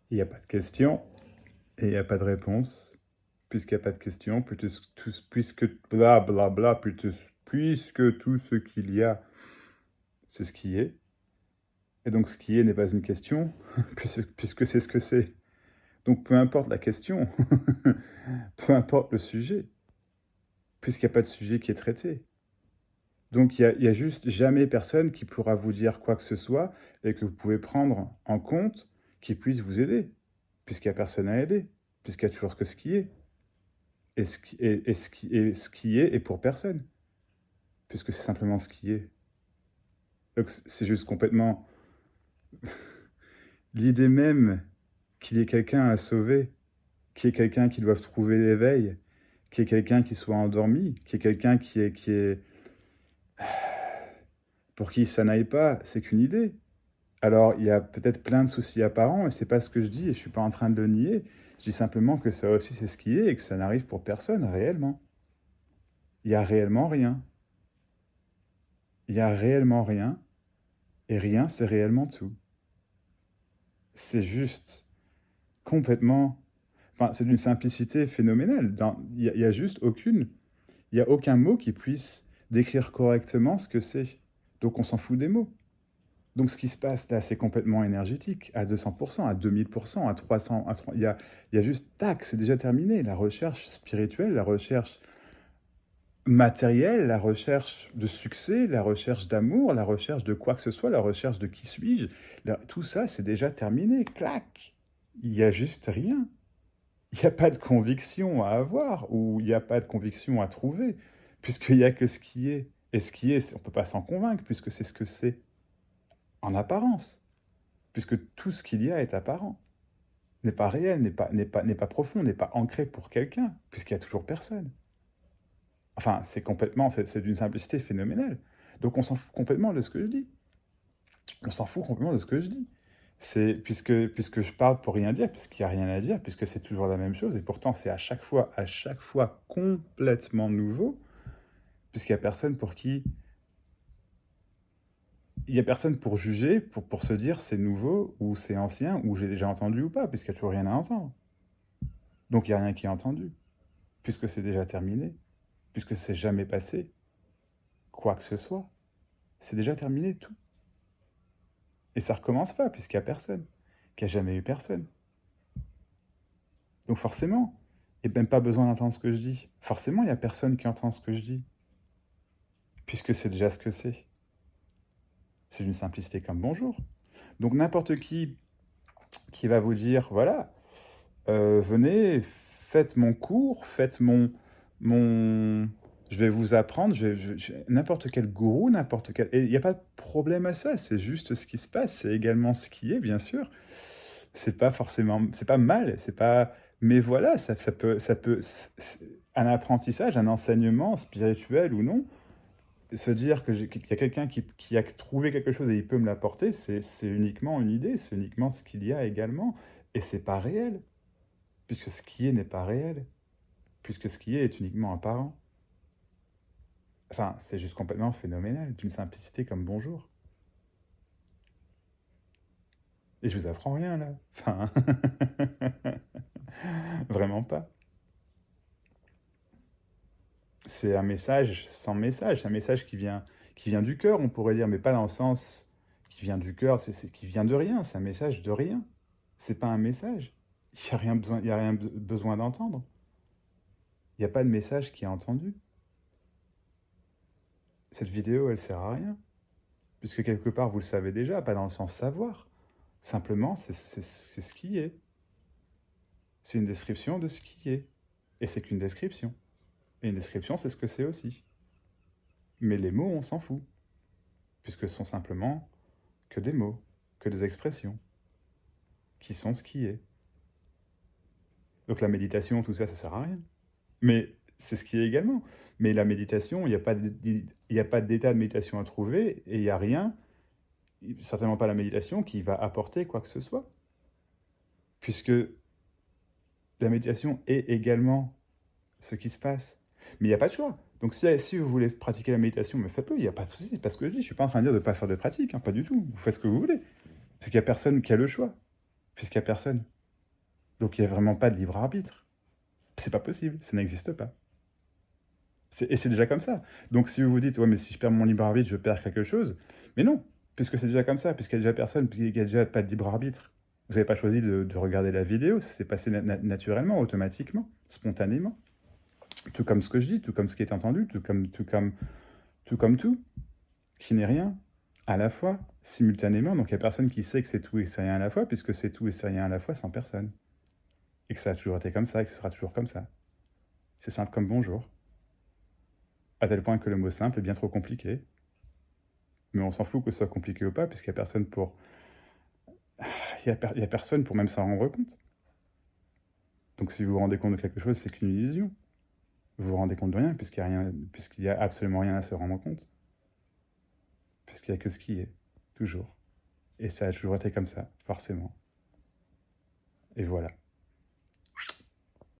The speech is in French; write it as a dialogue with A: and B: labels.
A: Il n'y a pas de question et il n'y a pas de réponse. Puisqu'il n'y a pas de question, puisque bla bla bla, puisque tout ce qu'il y a, c'est ce qui est. Et donc ce qui est n'est pas une question, puisque c'est ce que c'est. Donc peu importe la question, peu importe le sujet, puisqu'il n'y a pas de sujet qui est traité. Donc il y a juste jamais personne qui pourra vous dire quoi que ce soit et que vous pouvez prendre en compte qui puisse vous aider, puisqu'il n'y a personne à aider, puisqu'il y a toujours que ce qui est. Ce qui est pour personne, puisque c'est simplement ce qui est. Donc c'est juste complètement... L'idée même qu'il y ait quelqu'un à sauver, qu'il y ait quelqu'un qui doive trouver l'éveil, qu'il y ait quelqu'un qui soit endormi, qu'il y ait quelqu'un qui est... pour qui ça n'aille pas, c'est qu'une idée. Alors, il y a peut-être plein de soucis apparents, et c'est pas ce que je dis, et je suis pas en train de le nier. Je dis simplement que ça aussi, c'est ce qui est, et que ça n'arrive pour personne, réellement. Il y a réellement rien. Il y a réellement rien, et rien, c'est réellement tout. C'est juste complètement... Enfin, c'est d'une simplicité phénoménale. Il y a juste aucune... Il n'y a aucun mot qui puisse décrire correctement ce que c'est. Donc on s'en fout des mots. Donc ce qui se passe là, c'est complètement énergétique, à 200%, à 2000%, à 300%. Il y a juste, tac, c'est déjà terminé. La recherche spirituelle, la recherche matérielle, la recherche de succès, la recherche d'amour, la recherche de quoi que ce soit, la recherche de qui suis-je, tout ça, c'est déjà terminé. Clac. Il n'y a juste rien. Il n'y a pas de conviction à avoir ou il n'y a pas de conviction à trouver, puisqu'il n'y a que ce qui est. Et ce qui est, on ne peut pas s'en convaincre, puisque c'est ce que c'est, en apparence, puisque tout ce qu'il y a est apparent, n'est pas réel, n'est pas profond, n'est pas ancré pour quelqu'un, puisqu'il n'y a toujours personne. Enfin, c'est d'une simplicité phénoménale. Donc on s'en fout complètement de ce que je dis. On s'en fout complètement de ce que je dis. Puisque je parle pour rien dire, puisqu'il n'y a rien à dire, puisque c'est toujours la même chose, et pourtant c'est à chaque fois complètement nouveau, puisqu'il n'y a personne pour qui... Il n'y a personne pour juger, pour se dire c'est nouveau, ou c'est ancien, ou j'ai déjà entendu ou pas, puisqu'il n'y a toujours rien à entendre. Donc il n'y a rien qui est entendu, puisque c'est déjà terminé, puisque c'est jamais passé, quoi que ce soit. C'est déjà terminé tout. Et ça recommence pas, puisqu'il n'y a personne, qu'il n'y a jamais eu personne. Donc forcément, il n'y a même pas besoin d'entendre ce que je dis. Forcément, il n'y a personne qui entend ce que je dis, puisque c'est déjà ce que c'est. C'est d'une simplicité comme bonjour. Donc n'importe qui va vous dire, voilà, venez, faites mon cours, faites mon... Je vais vous apprendre, n'importe quel gourou, n'importe quel... Et il n'y a pas de problème à ça, c'est juste ce qui se passe, c'est également ce qui est, bien sûr. C'est pas forcément... C'est pas mal, c'est pas... Mais voilà, ça peut... Un apprentissage, un enseignement spirituel ou non, se dire qu'il y a quelqu'un qui a trouvé quelque chose et il peut me l'apporter, c'est uniquement une idée, c'est uniquement ce qu'il y a également. Et c'est pas réel, puisque ce qui est n'est pas réel, puisque ce qui est uniquement apparent. Enfin, c'est juste complètement phénoménal, d'une simplicité comme bonjour. Et je vous apprends rien là. Enfin, vraiment pas. C'est un message sans message, c'est un message qui vient du cœur, on pourrait dire, mais pas dans le sens qui vient du cœur, c'est qui vient de rien, c'est un message de rien. C'est pas un message. Il n'y a rien besoin, il y a rien besoin d'entendre. Il n'y a pas de message qui est entendu. Cette vidéo, elle sert à rien, puisque quelque part, vous le savez déjà, pas dans le sens savoir. Simplement, c'est ce qui est. C'est une description de ce qui est. Et c'est qu'une description. Et une description, c'est ce que c'est aussi. Mais les mots, on s'en fout, puisque ce sont simplement que des mots, que des expressions, qui sont ce qui est. Donc la méditation, tout ça, ça sert à rien. Mais c'est ce qui est également. Mais la méditation, il n'y a pas d'état de méditation à trouver, et il n'y a rien, certainement pas la méditation, qui va apporter quoi que ce soit. Puisque la méditation est également ce qui se passe. Mais il n'y a pas de choix. Donc si vous voulez pratiquer la méditation, mais faites-le, il n'y a pas de souci, c'est pas ce que je dis. Je ne suis pas en train de dire de ne pas faire de pratique, hein, pas du tout. Vous faites ce que vous voulez. Parce qu'il n'y a personne qui a le choix. Puisqu'il n'y a personne. Donc il n'y a vraiment pas de libre arbitre. C'est pas possible, ça n'existe pas. Et c'est déjà comme ça. Donc si vous vous dites, ouais, mais si je perds mon libre arbitre, je perds quelque chose. Mais non, puisque c'est déjà comme ça, puisqu'il n'y a déjà personne, puisqu'il n'y a déjà pas de libre arbitre. Vous n'avez pas choisi de regarder la vidéo, ça s'est passé naturellement, automatiquement, spontanément. Tout comme ce que je dis, tout comme ce qui est entendu, tout comme tout, qui n'est rien à la fois, simultanément. Donc il n'y a personne qui sait que c'est tout et que c'est rien à la fois, puisque c'est tout et c'est rien à la fois sans personne. Et que ça a toujours été comme ça, et que ce sera toujours comme ça. C'est simple comme bonjour. À tel point que le mot simple est bien trop compliqué. Mais on s'en fout que ce soit compliqué ou pas, puisqu'il n'y a personne pour... Il y a personne pour même s'en rendre compte. Donc si vous vous rendez compte de quelque chose, c'est qu'une illusion. Vous vous rendez compte de rien, puisqu'il y a absolument rien à se rendre compte. Puisqu'il n'y a que ce qui est, toujours. Et ça a toujours été comme ça, forcément. Et voilà.